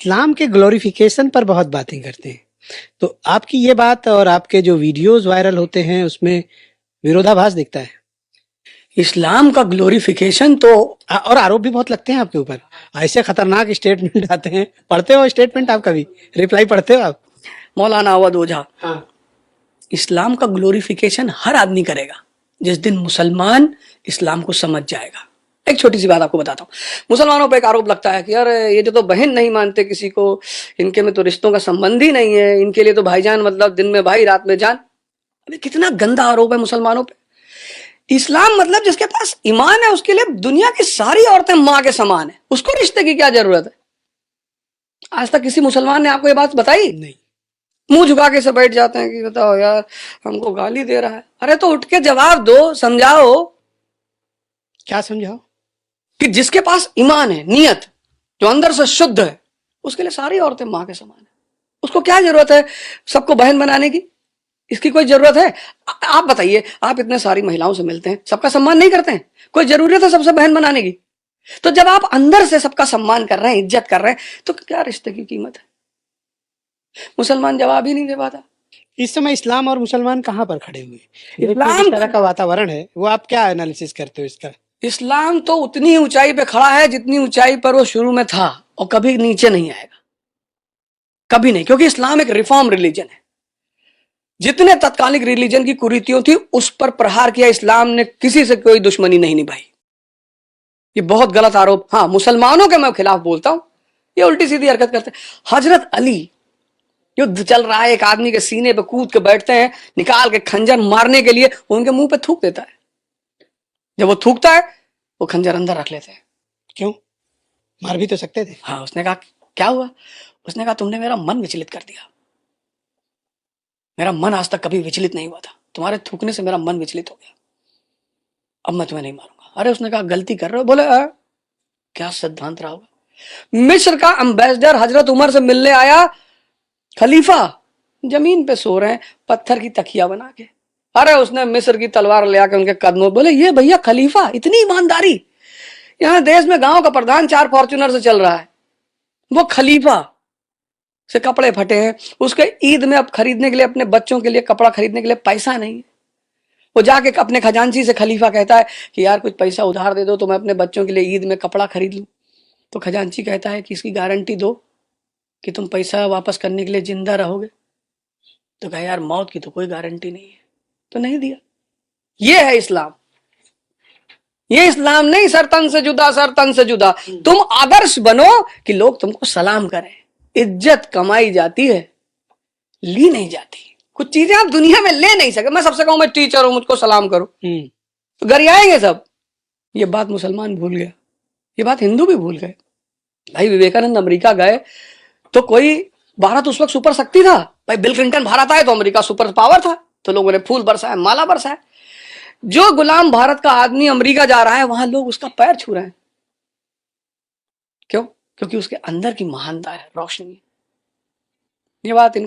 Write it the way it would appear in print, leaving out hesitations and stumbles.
इस्लाम के ग्लोरिफिकेशन पर बहुत बातें करते हैं। तो आपकी ये बात और आपके जो वीडियोस वायरल होते हैं उसमें विरोधाभास दिखता है। इस्लाम का ग्लोरिफिकेशन तो और आरोप भी बहुत लगते हैं आपके ऊपर। ऐसे खतरनाक स्टेटमेंट आते हैं। पढ़ते हो स्टेटमेंट आप कभी? रिप्लाई पढ़ते हो आप? मौलाना अवध ओझा, हाँ। इस्लाम का ग्लोरिफिकेशन हर आदमी करेगा जिस दिन मुसलमान इस्लाम को समझ जाएगा। एक छोटी सी बात आपको बताता हूँ। मुसलमानों पर एक आरोप लगता है कि यार ये जो तो बहन नहीं मानते किसी को, इनके में तो रिश्तों का संबंध ही नहीं है, इनके लिए तो भाईजान मतलब दिन में भाई रात में जान। अरे कितना गंदा आरोप है मुसलमानों पे। इस्लाम मतलब जिसके पास ईमान है उसके लिए दुनिया की सारी औरतें माँ के समान है, उसको रिश्ते की क्या जरूरत है? आज तक किसी मुसलमान ने आपको ये बात बताई? नहीं। मुंह झुका के से बैठ जाते हैं कि बताओ यार हमको गाली दे रहा है। अरे तो उठ के जवाब दो, समझाओ। क्या समझाओ? कि जिसके पास ईमान है, नियत जो अंदर से शुद्ध है, उसके लिए सारी औरतें मां के समान है। उसको क्या जरूरत है सबको बहन बनाने की? इसकी कोई जरूरत है? आप बताइए, आप इतने सारी महिलाओं से मिलते हैं, सबका सम्मान नहीं करते हैं? कोई जरूरत है सबसे बहन बनाने की? तो जब आप अंदर से सबका सम्मान कर रहे हैं, इज्जत कर रहे हैं, तो क्या रिश्ते की कीमत है? मुसलमान जवाब ही नहीं दे पाता। इस समय इस्लाम और मुसलमान कहाँ पर खड़े हुए? इस्लाम जिस तरह का वातावरण है वो आप क्या एनालिसिस करते हो इसका? इस्लाम तो उतनी ऊंचाई पे खड़ा है जितनी ऊंचाई पर वो शुरू में था, और कभी नीचे नहीं आएगा, कभी नहीं, क्योंकि इस्लाम एक रिफॉर्म रिलीजन है। जितने तत्कालिक रिलीजन की कुरीतियों थी उस पर प्रहार किया इस्लाम ने, किसी से कोई दुश्मनी नहीं निभाई। ये बहुत गलत आरोप, हाँ मुसलमानों के मैं खिलाफ बोलता हूं, ये उल्टी सीधी हरकत करते हैं। हजरत अली, युद्ध चल रहा है, एक आदमी के सीने पे कूद के बैठते हैं, निकाल के खंजर मारने के लिए उनके मुंह पे थूक देता है। जब वो थूकता है वो खंजर अंदर रख लेते हैं। क्यों? मार भी तो सकते थे। हाँ, उसने कहा क्या हुआ? उसने कहा तुमने मेरा मन विचलित कर दिया, मेरा मन आज तक कभी विचलित नहीं हुआ था, तुम्हारे थूकने से मेरा मन विचलित हो गया, अब मैं तुम्हें नहीं मारूंगा। अरे उसने कहा गलती कर रहे हो। बोले क्या सिद्धांत रहा होगा? मिस्र का एम्बेसडर हजरत उमर से मिलने आया, खलीफा जमीन पे सो रहे हैं पत्थर की तकिया बना के। अरे उसने मिस्र की तलवार ले आके उनके कदमों, बोले ये भैया खलीफा, इतनी ईमानदारी? यहाँ देश में गांव का प्रधान 4 फॉर्च्यूनर से चल रहा है, वो खलीफा से कपड़े फटे हैं, उसके ईद में अब खरीदने के लिए, अपने बच्चों के लिए कपड़ा खरीदने के लिए पैसा नहीं है। वो जाके अपने खजांची से खलीफा कहता है कि यार कुछ पैसा उधार दे दो तो मैं अपने बच्चों के लिए ईद में कपड़ा खरीद लूं। तो खजांची कहता है कि इसकी गारंटी दो कि तुम पैसा वापस करने के लिए जिंदा रहोगे। तो कहा यार मौत की तो कोई गारंटी नहीं है, तो नहीं दिया। ये है इस्लाम। ये इस्लाम नहीं सर तन से जुदा, सर तन से जुदा। तुम आदर्श बनो कि लोग तुमको सलाम करें। इज्जत कमाई जाती है, ली नहीं जाती। कुछ चीजें आप दुनिया में ले नहीं सके। मैं सबसे कहूं मैं टीचर हूं, मुझको सलाम करो, तो गरियाएंगे सब। ये बात मुसलमान भूल गया, ये बात हिंदू भी भूल गए। भाई विवेकानंद अमेरिका गए तो कोई, भारत उस वक्त सुपर शक्ति था, भाई बिल क्लिंटन भारत आए तो अमेरिका सुपर पावर था, तो लोगों ने फूल बरसाया, माला बरसाया। जो गुलाम भारत का आदमी अमेरिका जा रहा है वहां लोग उसका पैर छू रहे हैं। क्यों? क्योंकि उसके अंदर की महानता है, रोशनी। ये बात इनको